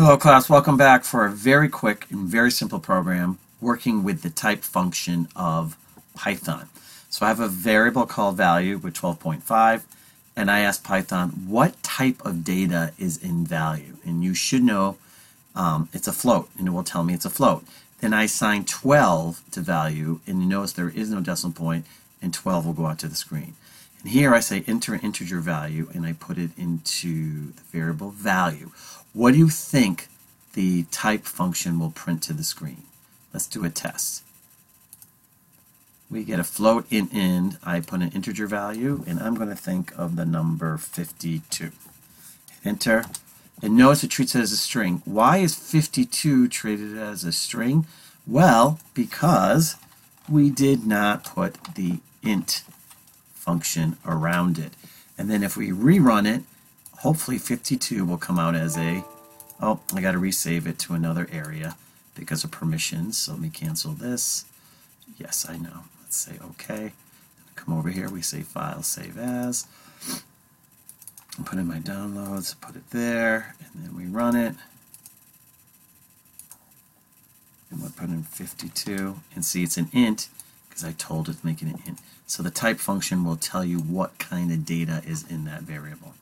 Hello class, welcome back for a very quick and very simple program working with the type function of Python. So I have a variable called value with 12.5 and I asked Python what type of data is in value, and you should know it's a float, and it will tell me it's a float. Then I assign 12 to value, and you notice there is no decimal point and 12 will go out to the screen. And here I say enter an integer value and I put it into the variable value. What do you think the type function will print to the screen? Let's do a test. We get a float in end. I put an integer value and I'm going to think of the number 52. Enter. And notice it treats it as a string. Why is 52 treated as a string? Well, because we did not put the int function around it. And then if we rerun it, hopefully 52 will come out as a, oh, I got to resave it to another area because of permissions. So let me cancel this. Yes, I know. Let's say OK. Come over here, we say File, Save As. And put in my downloads, put it there, and then we run it. And we'll put in 52, and see it's an int because I told it to make it an int. So the type function will tell you what kind of data is in that variable.